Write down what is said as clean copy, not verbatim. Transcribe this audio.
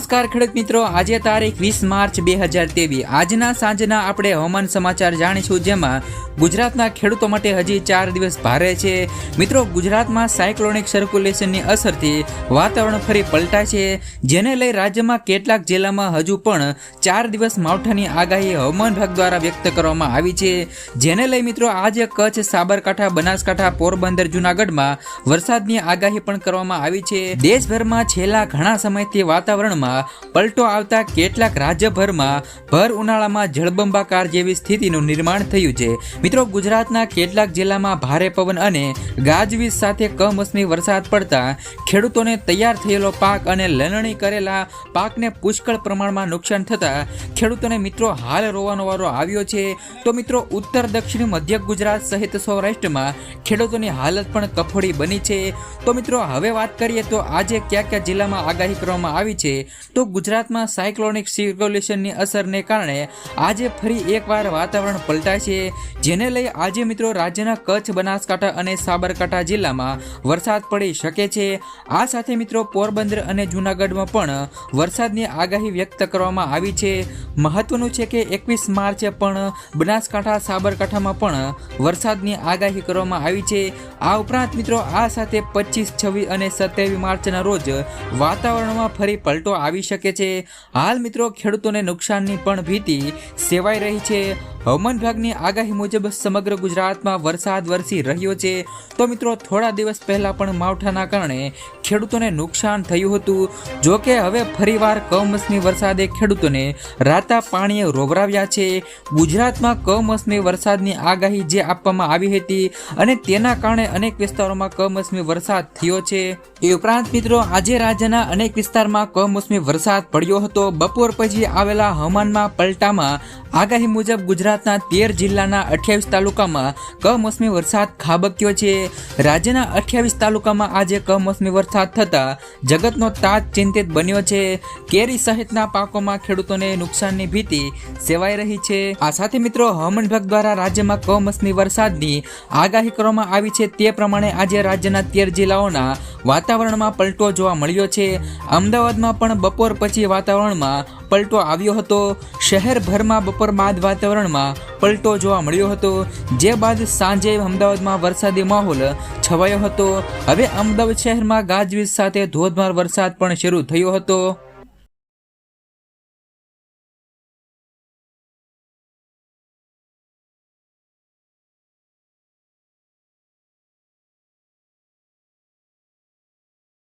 નમસ્કાર ખેડૂત મિત્રો, આજે તારીખ 20 માર્ચ 2023 આજના સાંજના આપણે હવામાન સમાચાર જાણીશું, જેમાં ગુજરાતના ખેડૂતો માટે હજી 4 દિવસ ભારે છે. મિત્રો, ગુજરાતમાં સાયક્લોનિક સર્ક્યુલેશનની અસરથી વાતાવરણ ફરી પલટાય છે, જેને લઈ રાજ્યમાં કેટલાક જિલ્લામાં હજુ પણ 4 દિવસ માવઠાની આગાહી હવામાન વિભાગ દ્વારા વ્યક્ત કરવામાં આવી છે. જેને લઈ મિત્રો આજે કચ્છ, સાબરકાંઠા, બનાસકાંઠા, પોરબંદર, જૂનાગઢમાં વરસાદની આગાહી પણ કરવામાં આવી છે. દેશભરમાં છેલ્લા ઘણા સમયથી વાતાવરણમાં પલટો આવતા કેટલાક રાજ્યભરમાં ભર ઉનાળામાં જળબંબાકાર જેવી સ્થિતિનું નિર્માણ થયું છે. મિત્રો, ગુજરાતના કેટલાક જિલ્લામાં ભારે પવન અને ગાજવીજ સાથે કમોસમી વરસાદ પડતા ખેડૂતોને તૈયાર થયેલો પાક અને લણણી કરેલા પાકને પુષ્કળ પ્રમાણમાં નુકસાન થતા ખેડૂતોને મિત્રો હાલ રોવાનો વારો આવ્યો છે. તો મિત્રો, ઉત્તર દક્ષિણ મધ્ય ગુજરાત સહિત સૌરાષ્ટ્રમાં ખેડૂતોની હાલત પણ કફોડી બની છે. તો મિત્રો, હવે વાત કરીએ તો આજે કયા કયા જિલ્લામાં આગાહી કરવામાં આવી છે. તો ગુજરાતમાં સાયક્લોનિક સર્ક્યુલેશનની અસરને કારણે આજે ફરી એકવાર વાતાવરણ પલટાય છે, જેને લઈ આજે મિત્રો રાજ્યના કચ્છ, બનાસકાંઠા અને સાબરકાંઠા જિલ્લામાં વરસાદ પડી શકે છે. આ સાથે મિત્રો પોરબંદર અને જૂનાગઢમાં પણ વરસાદની આગાહી વ્યક્ત કરવામાં આવી છે. મહત્વનું છે કે 21 માર્ચે પણ બનાસકાંઠા, સાબરકાંઠામાં પણ વરસાદની આગાહી કરવામાં આવી છે. આ ઉપરાંત મિત્રો આ સાથે 25, 26 અને 27 માર્ચના રોજ વાતાવરણમાં ફરી પલટો આવી શકે છે. હાલ મિત્રો ખેડૂતોને નુકસાનની પણ ભીતિ સેવાઈ રહી છે. હવામાન વિભાગની આગાહી મુજબ સમગ્ર ગુજરાતમાં વરસાદ વરસી રહ્યો છે. તો મિત્રો, થોડા દિવસ પહેલા પણ માવઠાના કારણે ખેડૂતોને નુકસાન થયું હતું. જો કે હવે ફરીવાર કમોસમી વરસાદે ખેડૂતોને રાતા પાણીએ રોવરાવ્યા છે. ગુજરાતમાં કમોસમી વરસાદની આગાહી જે આપવામાં આવી હતી અને તેના કારણે અનેક વિસ્તારોમાં કમોસમી વરસાદ થયો છે. એ ઉપરાંત મિત્રો આજે રાજ્યના અનેક વિસ્તારમાં કમોસમી વરસાદ પડ્યો હતો. બપોર પછી આવેલા હવામાનમાં પલટામાં આગાહી મુજબ ગુજરાતના 13 જિલ્લાના 28 તાલુકામાં કમોસમી વરસાદ ખાબક્યો છે. રાજ્યના 28 તાલુકામાં આજે કમોસમી વરસાદ થતા જગતનો તાત ચિંતિત બન્યો છે. કેરી સહિતના પાકોમાં ખેડૂતોને નુકસાનની ભીતિ સેવાઈ રહી છે. આ સાથે મિત્રો હવામાન વિભાગ દ્વારા રાજ્યમાં કમોસમી વરસાદની આગાહી કરવામાં આવી છે. તે પ્રમાણે આજે રાજ્યના 13 જિલ્લાઓના વાતાવરણમાં પલટો જોવા મળ્યો છે. અમદાવાદમાં પણ બપોર પછી વાતાવરણમાં પલટો આવ્યો હતો. શહેરભરમાં બપોર બાદ વાતાવરણમાં પલટો જોવા મળ્યો હતો, જે બાદ સાંજે અમદાવાદમાં વરસાદી માહોલ છવાયો હતો. હવે અમદાવાદ શહેરમાં ગાજવીજ સાથે ધોધમાર વરસાદ પણ શરૂ થયો હતો.